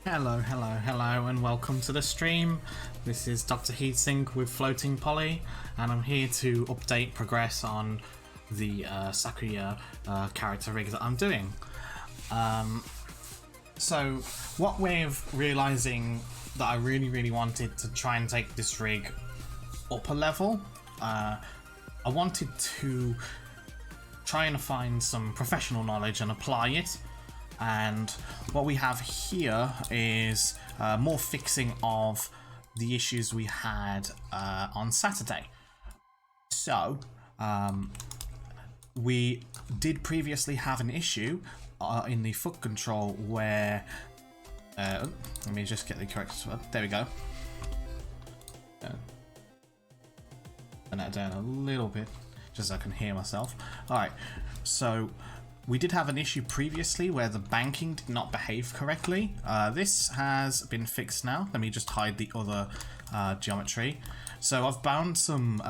Hello, hello, hello, and welcome to the stream. This is Dr. Heatsink with Floating Poly, and I'm here to update progress on the Sakuya character rig that I'm doing. So, what way of realizing that I really wanted to try and take this rig up a level, I wanted to try and find some professional knowledge and apply it. And what we have here is more fixing of the issues we had on Saturday. So we did previously have an issue in the foot control where let me just get the correct one. There we go. Turn that down a little bit just so I can hear myself. Alright, so we did have an issue previously where the banking did not behave correctly. This has been fixed now. Let me just hide the other geometry. So I've bound some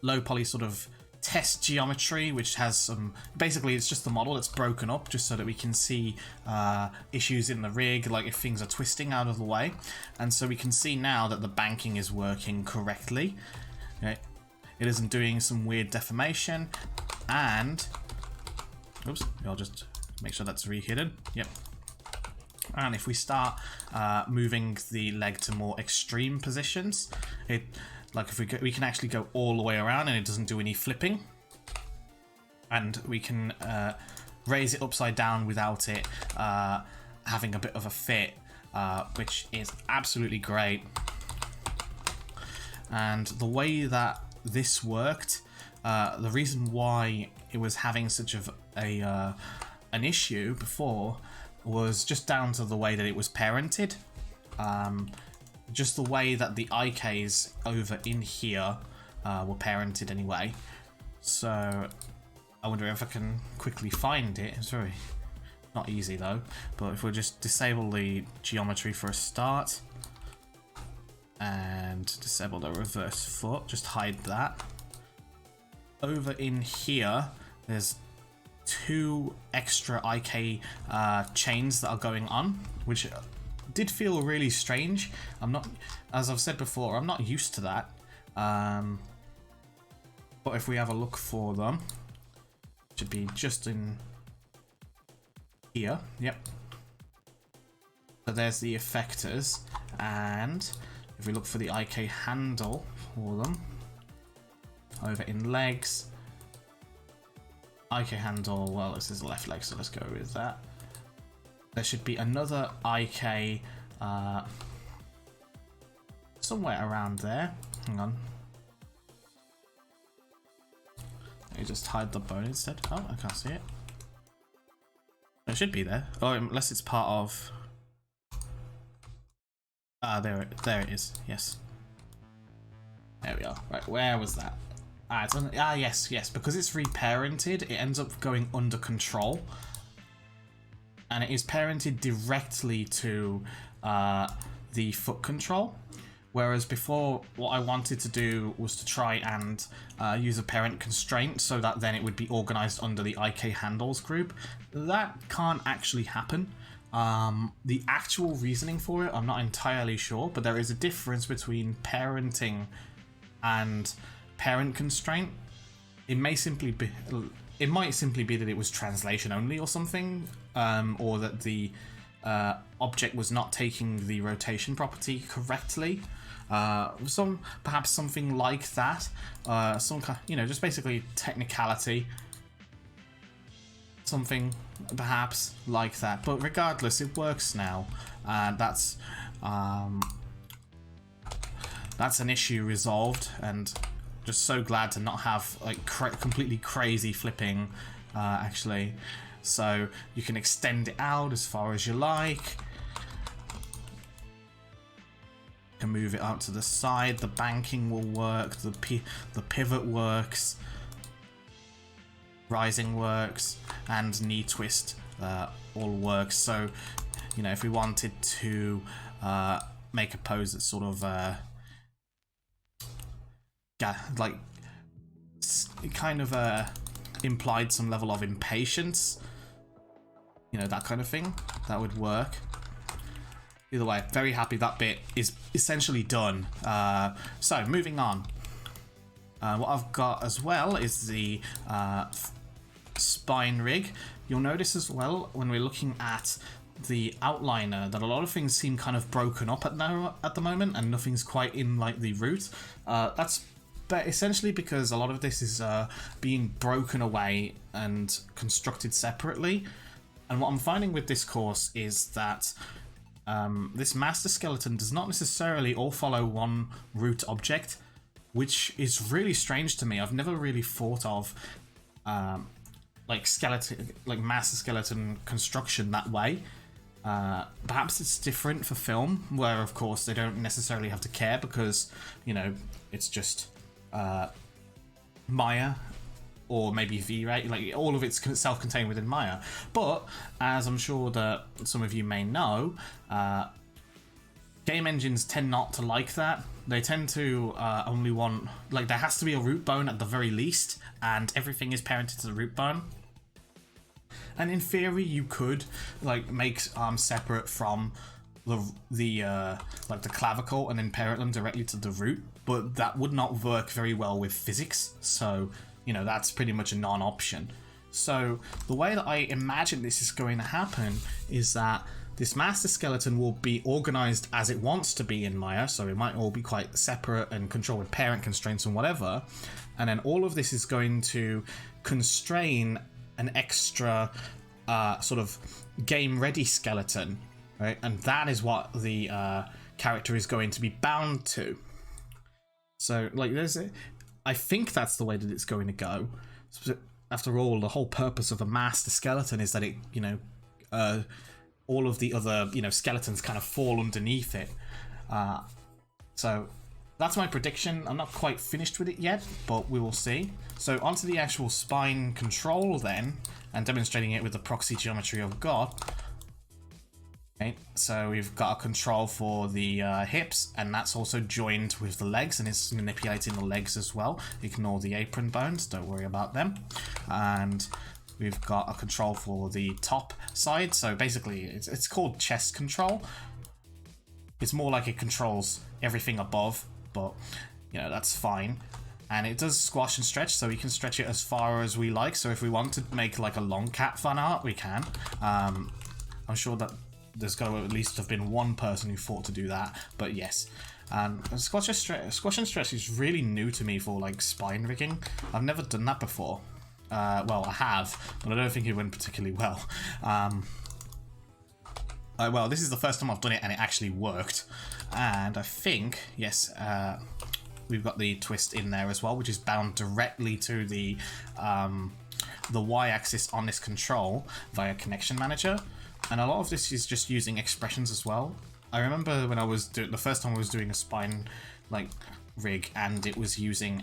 low poly sort of test geometry, which has some, basically it's just the model that's broken up just so that we can see issues in the rig, like if things are twisting out of the way. And so we can see now that the banking is working correctly. Okay. It isn't doing some weird deformation, and oops, I'll just make sure that's rehidden. Yep. And if we start moving the leg to more extreme positions, like if we can actually go all the way around and it doesn't do any flipping. And we can raise it upside down without it having a bit of a fit, which is absolutely great. And the way that this worked, the reason why it was having such an issue before was just down to the way that it was parented. Just the way that the IKs over in here were parented anyway. So I wonder if I can quickly find it. It's very not easy though, but if we just disable the geometry for a start and disable the reverse foot, just hide that. Over in here, there's two extra IK chains that are going on, which did feel really strange. I'm not, as I've said before, I'm not used to that. But if we have a look for them, it should be just in here. Yep. So there's the effectors, and if we look for the IK handle for them, over in legs, IK handle, well, this is the left leg, so let's go with that. There should be another IK somewhere around there. Hang on. Let me just hide the bone instead. Oh, I can't see it. It should be there. Oh, unless it's part of... there it is. Yes. There we are. Right, where was that? Yes, because it's reparented, it ends up going under control. And it is parented directly to the foot control. Whereas before, what I wanted to do was to try and use a parent constraint so that then it would be organized under the IK handles group. That can't actually happen. The actual reasoning for it, I'm not entirely sure, but there is a difference between parenting and parent constraint. It might simply be that it was translation only or something, or that the object was not taking the rotation property correctly. Perhaps something like that. Some kind, just basically technicality. Something perhaps like that. But regardless, it works now. That's an issue resolved, and just so glad to not have like completely crazy flipping actually. So you can extend it out as far as you like. You can move it out to the side. The banking will work. The pivot works. Rising works, and knee twist all works. So if we wanted to make a pose that's sort of like it kind of implied some level of impatience, that kind of thing, that would work. Either way, very happy that bit is essentially done. So moving on. What I've got as well is the spine rig. You'll notice as well when we're looking at the outliner that a lot of things seem kind of broken up at the moment, and nothing's quite in like the root. That's essentially because a lot of this is being broken away and constructed separately. And what I'm finding with this course is that this master skeleton does not necessarily all follow one root object, which is really strange to me. I've never really thought of like master skeleton construction that way. Perhaps it's different for film, where of course they don't necessarily have to care because, you know, it's just Maya or maybe V-Ray, like all of it's self-contained within Maya. But as I'm sure that some of you may know, game engines tend not to like that. They tend to only want, like, there has to be a root bone at the very least, and everything is parented to the root bone. And in theory, you could like make arms separate from the clavicle and then parent them directly to the root, but that would not work very well with physics. So, you know, that's pretty much a non-option. So the way that I imagine this is going to happen is that this master skeleton will be organized as it wants to be in Maya, so it might all be quite separate and controlled with parent constraints and whatever. And then all of this is going to constrain an extra sort of game-ready skeleton, right? And that is what the character is going to be bound to. So, like, I think that's the way that it's going to go. So, after all, the whole purpose of a master skeleton is that it, you know, all of the other, you know, skeletons kind of fall underneath it. So that's my prediction. I'm not quite finished with it yet, but we will see. So onto the actual spine control then, and demonstrating it with the proxy geometry I've got. Okay, so we've got a control for the hips, and that's also joined with the legs, and it's manipulating the legs as well. Ignore the apron bones, don't worry about them. And we've got a control for the top side, so basically it's called chest control. It's more like it controls everything above, but you know, that's fine. And it does squash and stretch, so we can stretch it as far as we like. So if we want to make like a long cat fan art, we can. I'm sure that there's got to at least have been one person who thought to do that, but yes. Squash and stretch is really new to me for like spine rigging. I've never done that before. Well, I have, but I don't think it went particularly well. Well, this is the first time I've done it and it actually worked. And I think, yes, we've got the twist in there as well, which is bound directly to the y-axis on this control via connection manager. And a lot of this is just using expressions as well. I remember when I was the first time I was doing a spine like rig, and it was using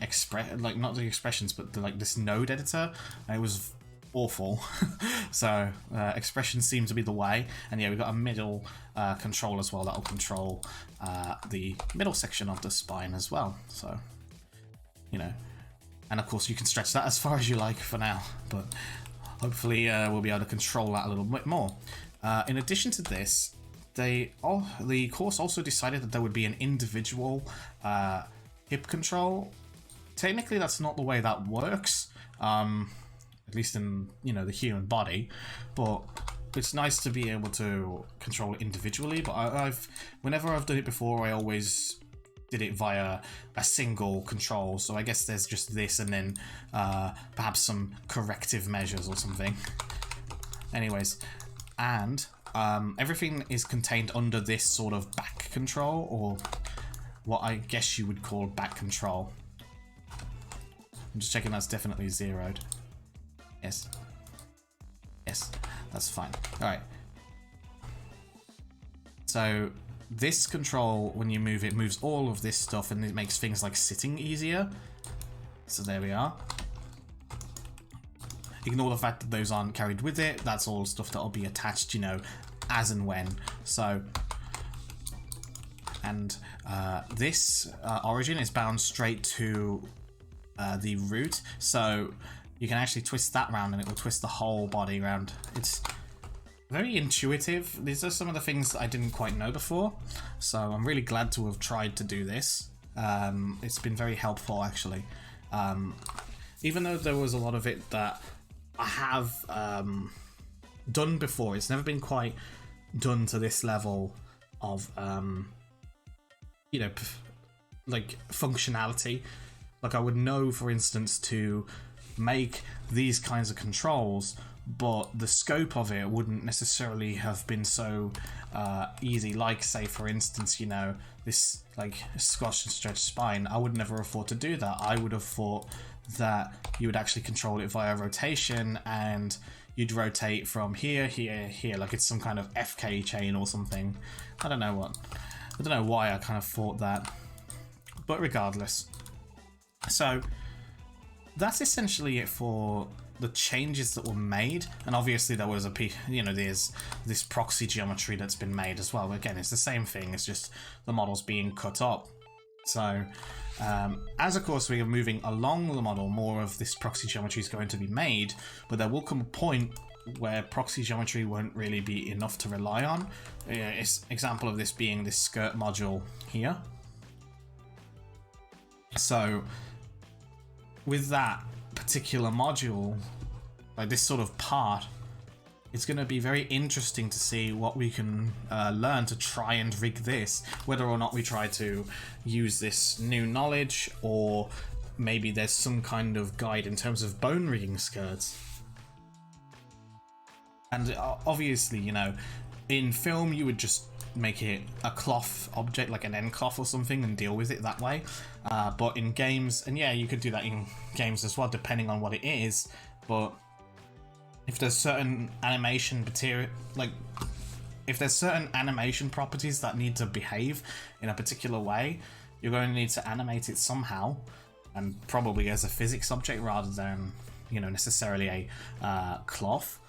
not the expressions, but like this node editor, and it was awful. So expressions seem to be the way. And yeah, we've got a middle control as well that'll control the middle section of the spine as well. So, you know, and of course you can stretch that as far as you like for now, but hopefully we'll be able to control that a little bit more. In addition to this, the course also decided that there would be an individual hip control. Technically, that's not the way that works, at least in, you know, the human body, but it's nice to be able to control it individually. But whenever I've done it before, I always did it via a single control. So I guess there's just this, and then perhaps some corrective measures or something. Anyways, and everything is contained under this sort of back control, or what I guess you would call back control. I'm just checking that's definitely zeroed. Yes. Yes, that's fine. Alright. So this control, when you move it, moves all of this stuff, and it makes things like sitting easier. So there we are. Ignore the fact that those aren't carried with it. That's all stuff that'll be attached, you know, as and when. So, and this origin is bound straight to the root. So you can actually twist that round, and it will twist the whole body around. very intuitive. These are some of the things that I didn't quite know before, so I'm really glad to have tried to do this. It's been very helpful, actually. Even though there was a lot of it that I have done before, it's never been quite done to this level of, you know, like functionality. Like I would know, for instance, to make these kinds of controls, but the scope of it wouldn't necessarily have been so easy. Like, say, for instance, you know, this like squash and stretch spine, I would never have thought to do that. I would have thought that you would actually control it via rotation, and you'd rotate from here, here, here, like it's some kind of FK chain or something. I don't know why I kind of thought that, but regardless. So that's essentially it for the changes that were made, and obviously there was there's this proxy geometry that's been made as well. Again, it's the same thing, it's just the model's being cut up. So as of course we are moving along the model, more of this proxy geometry is going to be made, but there will come a point where proxy geometry won't really be enough to rely on. Example of this being this skirt module here. So with that particular module, like this sort of part, it's going to be very interesting to see what we can learn to try and rig this, whether or not we try to use this new knowledge, or maybe there's some kind of guide in terms of bone rigging skirts. And obviously, you know, in film you would just make it a cloth object, like an end cloth or something, and deal with it that way. But in games, and yeah, you could do that in games as well, depending on what it is. But if there's certain animation material, like if there's certain animation properties that need to behave in a particular way, you're going to need to animate it somehow, and probably as a physics object rather than, you know, necessarily a cloth.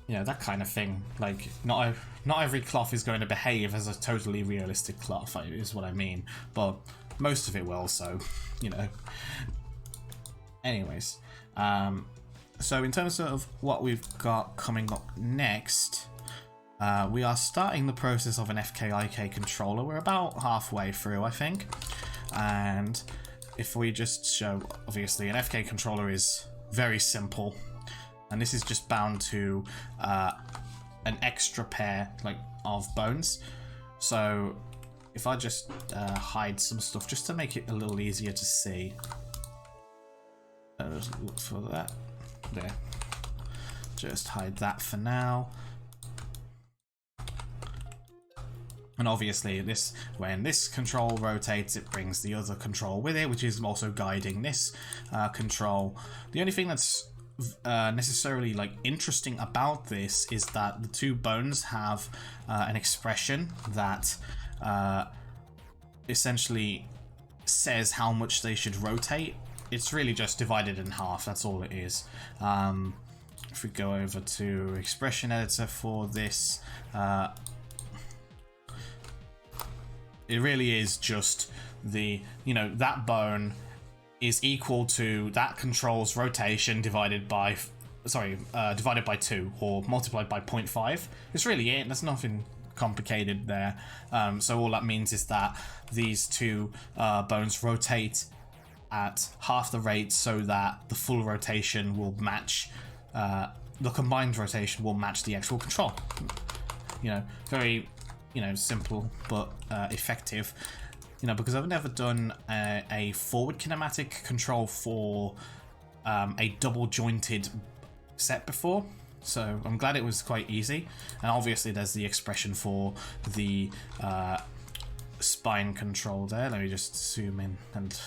You know, that kind of thing. Like, not every cloth is going to behave as a totally realistic cloth, is what I mean. But most of it will, so, you know. Anyways, so in terms of what we've got coming up next, we are starting the process of an FKIK controller. We're about halfway through, I think. And if we just show, obviously, an FK controller is very simple. And this is just bound to an extra pair of bones. So if I just hide some stuff just to make it a little easier to see. Let's look for that. There. Just hide that for now. And obviously when this control rotates, it brings the other control with it, which is also guiding this control. The only thing that's necessarily interesting about this is that the two bones have an expression that essentially says how much they should rotate. It's really just divided in half, that's all it is. If we go over to expression editor for this, it really is just the, that bone is equal to that control's rotation divided by 2 or multiplied by 0.5. It's really it. There's nothing complicated there. So all that means is that these two bones rotate at half the rate, so that the full rotation will match, the combined rotation will match the actual control. Very, simple but effective. Because I've never done a forward kinematic control for a double jointed set before, so I'm glad it was quite easy. And obviously there's the expression for the spine control there. Let me just zoom in and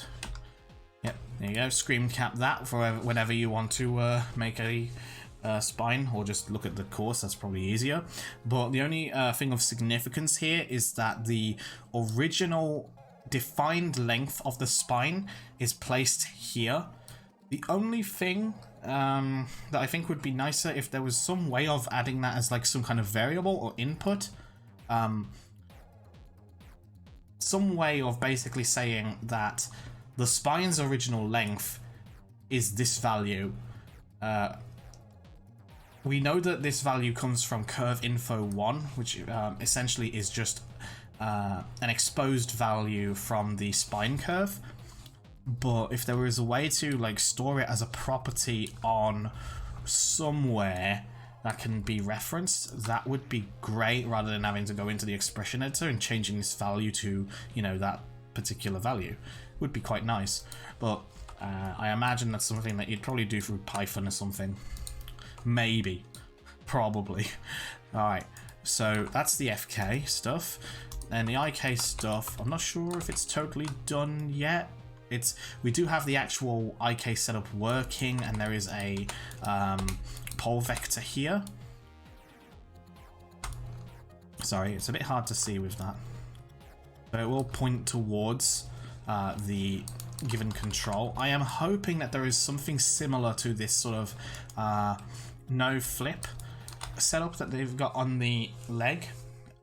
yep, there you go. Screen cap that for whenever you want to make a spine, or just look at the course, that's probably easier. But the only thing of significance here is that the original defined length of the spine is placed here. The only thing that I think would be nicer if there was some way of adding that as some kind of variable or input, some way of basically saying that the spine's original length is this value, we know that this value comes from curve info 1, which essentially is just an exposed value from the spine curve. But if there was a way to like store it as a property on somewhere that can be referenced, that would be great, rather than having to go into the expression editor and changing this value to, you know, that particular value. Would be quite nice. But I imagine that's something that you'd probably do through Python or something. Maybe. Probably. Alright, so that's the FK stuff. And the IK stuff, I'm not sure if it's totally done yet. We do have the actual IK setup working, and there is a pole vector here. Sorry, it's a bit hard to see with that. But it will point towards the given control. I am hoping that there is something similar to this sort of no flip setup that they've got on the leg.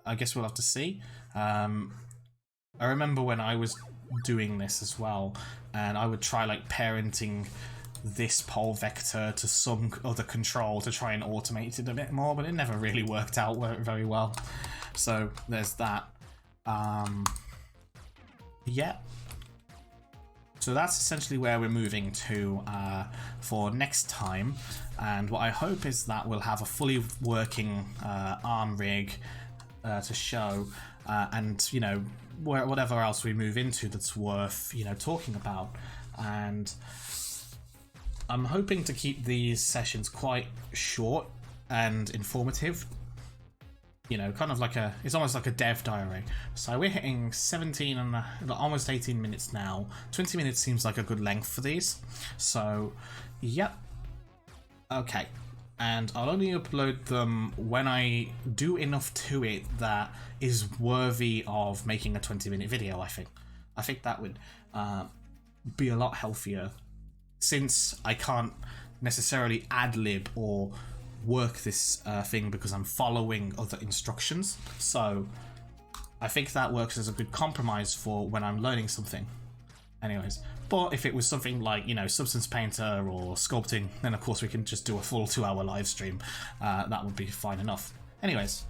I guess we'll have to see. I remember when I was doing this as well, and I would try like parenting this pole vector to some other control to try and automate it a bit more, but it never really worked out very well. So there's that. Yeah. So that's essentially where we're moving to for next time, and what I hope is that we'll have a fully working arm rig to show, and you know, whatever else we move into that's worth, you know, talking about. And I'm hoping to keep these sessions quite short and informative. You know, kind of like it's almost like a dev diary. So we're hitting 17 and almost 18 minutes now. 20 minutes seems like a good length for these. So, yep. Okay. And I'll only upload them when I do enough to it that is worthy of making a 20-minute video, I think. I think that would be a lot healthier, since I can't necessarily ad-lib or work this thing because I'm following other instructions. So I think that works as a good compromise for when I'm learning something. Anyways, but if it was something like, you know, Substance Painter or sculpting, then of course we can just do a full 2-hour live stream. That would be fine enough. Anyways,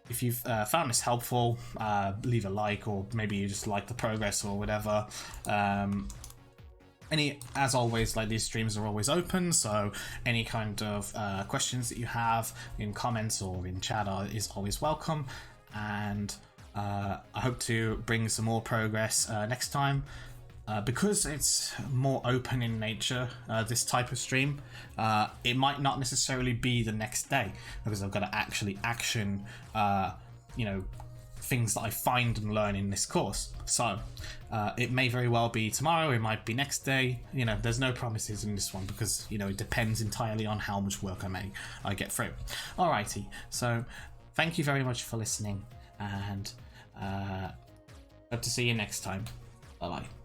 if you've found this helpful, leave a like, or maybe you just like the progress or whatever. As always, like, these streams are always open, so any kind of questions that you have in comments or in chat is always welcome. And I hope to bring some more progress next time. Because it's more open in nature, this type of stream, it might not necessarily be the next day, because I've got to actually action, you know, things that I find and learn in this course. So it may very well be tomorrow, it might be next day. You know, there's no promises in this one, because, you know, it depends entirely on how much work I get through. Alrighty, so thank you very much for listening, and hope to see you next time. Bye bye.